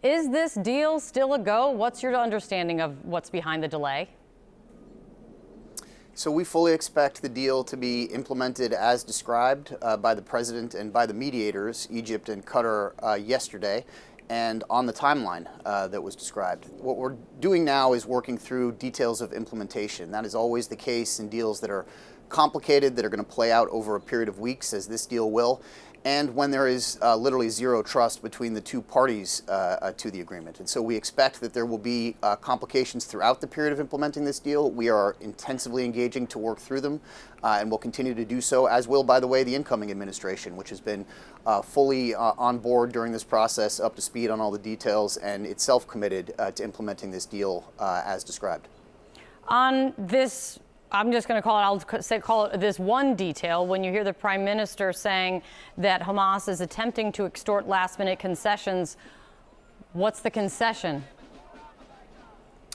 Is this deal still a go? What's your understanding of what's behind the delay? So we fully expect the deal to be implemented as described by the president and by the mediators, Egypt and Qatar, yesterday, and on the timeline that was described. What we're doing now is working through details of implementation. That is always the case in deals that are complicated, that are going to play out over a period of weeks, as this deal will, and when there is literally zero trust between the two parties to the agreement. And so we expect that there will be complications throughout the period of implementing this deal. We are intensively engaging to work through them, and will continue to do so, as will, by the way, the incoming administration, which has been fully on board during this process, up to speed on all the details, and itself committed to implementing this deal as described. On this, I'm just going to call it this one detail. When you hear the prime minister saying that Hamas is attempting to extort last-minute concessions, what's the concession?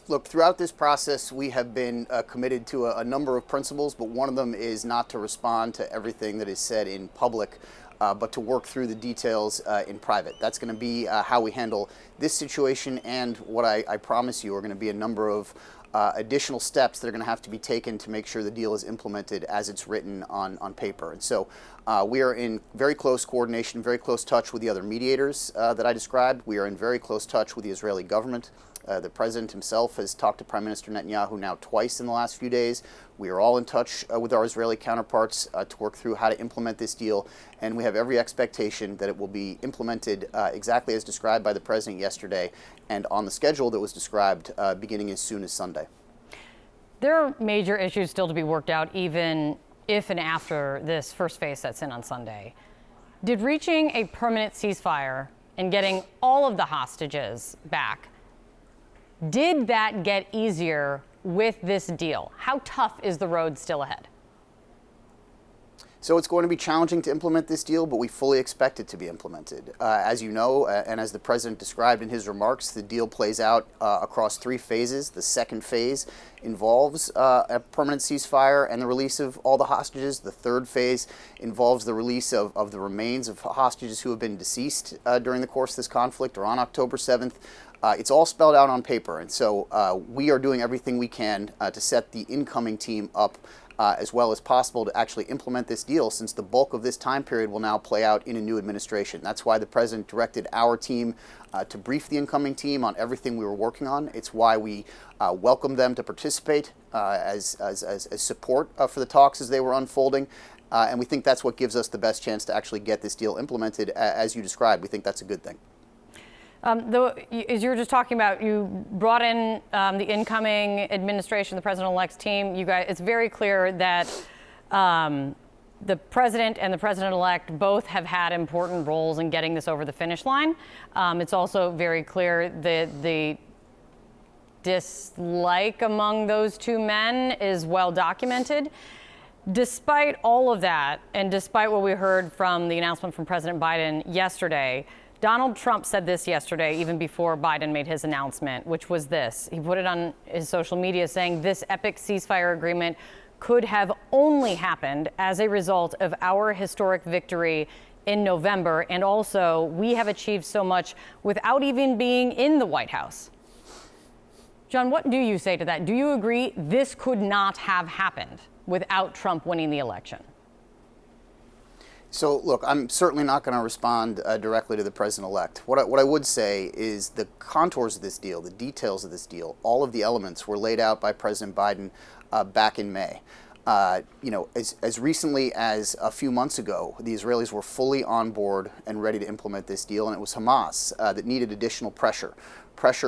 Look, throughout this process, we have been committed to a number of principles, but one of them is not to respond to everything that is said in public, but to work through the details in private. That's going to be how we handle this situation, and what I promise you are going to be a number of additional steps that are going to have to be taken to make sure the deal is implemented as it's written on paper. And so we are in very close coordination, very close touch with the other mediators that I described. We are in very close touch with the Israeli government. The president himself has talked to Prime Minister Netanyahu now twice in the last few days. We are all in touch with our Israeli counterparts to work through how to implement this deal, and we have every expectation that it will be implemented exactly as described by the president yesterday and on the schedule that was described beginning as soon as Sunday. There are major issues still to be worked out, even if and after this first phase sets in on Sunday. Did reaching a permanent ceasefire and getting all of the hostages back, did that get easier with this deal? How tough is the road still ahead? So it's going to be challenging to implement this deal, but we fully expect it to be implemented. As you know, and as the president described in his remarks, the deal plays out across 3 phases. The second phase involves a permanent ceasefire and the release of all the hostages. The third phase involves the release of the remains of hostages who have been deceased during the course of this conflict or on October 7th. It's all spelled out on paper, and so we are doing everything we can to set the incoming team up as well as possible to actually implement this deal, since the bulk of this time period will now play out in a new administration. That's why the president directed our team to brief the incoming team on everything we were working on. It's why we welcomed them to participate as support for the talks as they were unfolding. And we think that's what gives us the best chance to actually get this deal implemented, as you described. We think that's a good thing. As you were just talking about, you brought in the incoming administration, the president-elect's team. You guys, it's very clear that the president and the president-elect both have had important roles in getting this over the finish line. It's also very clear that the dislike among those two men is well documented. Despite all of that, and despite what we heard from the announcement from President Biden yesterday, Donald Trump said this yesterday, even before Biden made his announcement, which was this. He put it on his social media saying this epic ceasefire agreement could have only happened as a result of our historic victory in November. And also, we have achieved so much without even being in the White House. John, what do you say to that? Do you agree this could not have happened without Trump winning the election? So, look, I'm certainly not going to respond directly to the president-elect. What I would say is the contours of this deal, the details of this deal, all of the elements were laid out by President Biden back in May. As recently as a few months ago, the Israelis were fully on board and ready to implement this deal, and it was Hamas that needed additional pressure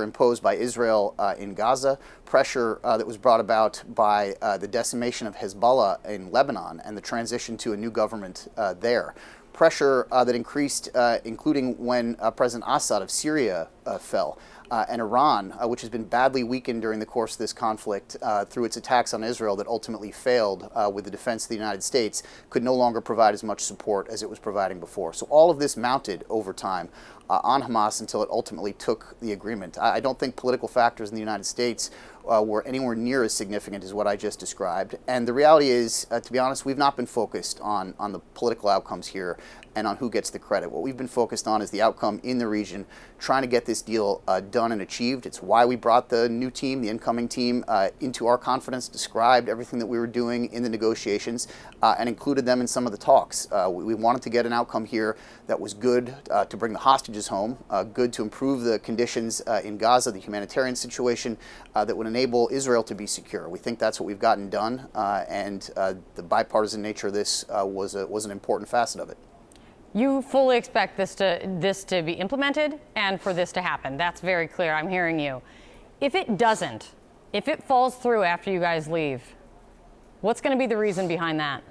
imposed by Israel in Gaza, pressure that was brought about by the decimation of Hezbollah in Lebanon and the transition to a new government there. Pressure that increased, including when President Assad of Syria fell. And Iran, which has been badly weakened during the course of this conflict through its attacks on Israel that ultimately failed with the defense of the United States, could no longer provide as much support as it was providing before. So all of this mounted over time on Hamas until it ultimately took the agreement. I don't think political factors in the United States were anywhere near as significant as what I just described. And the reality is, to be honest, we've not been focused on the political outcomes here and on who gets the credit. What we've been focused on is the outcome in the region, trying to get this deal done and achieved. It's why we brought the new team, the incoming team, into our conference, described everything that we were doing in the negotiations, and included them in some of the talks. We wanted to get an outcome here that was good to bring the hostages home, good to improve the conditions in Gaza, the humanitarian situation, that would enable Israel to be secure. We think that's what we've gotten done, and the bipartisan nature of this was an important facet of it. You fully expect this to be implemented and for this to happen. That's very clear. I'm hearing you. If it doesn't, if it falls through after you guys leave, what's going to be the reason behind that?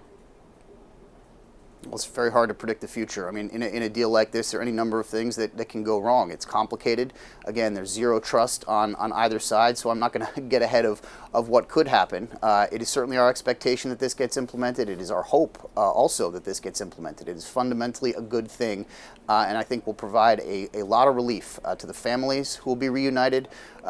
Well, it's very hard to predict the future. I mean, in a deal like this, there are any number of things that can go wrong. It's complicated. Again, there's zero trust on either side, so I'm not going to get ahead of what could happen. It is certainly our expectation that this gets implemented. It is our hope also that this gets implemented. It is fundamentally a good thing, and I think will provide a lot of relief to the families who will be reunited,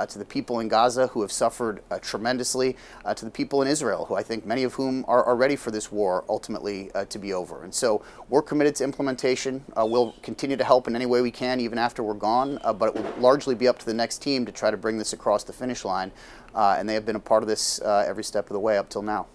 to the people in Gaza who have suffered tremendously, to the people in Israel, who I think many of whom are ready for this war ultimately to be over. And so we're committed to implementation. We'll continue to help in any way we can, even after we're gone, but it will largely be up to the next team to try to bring this across the finish line. And they have been a part of this every step of the way up till now.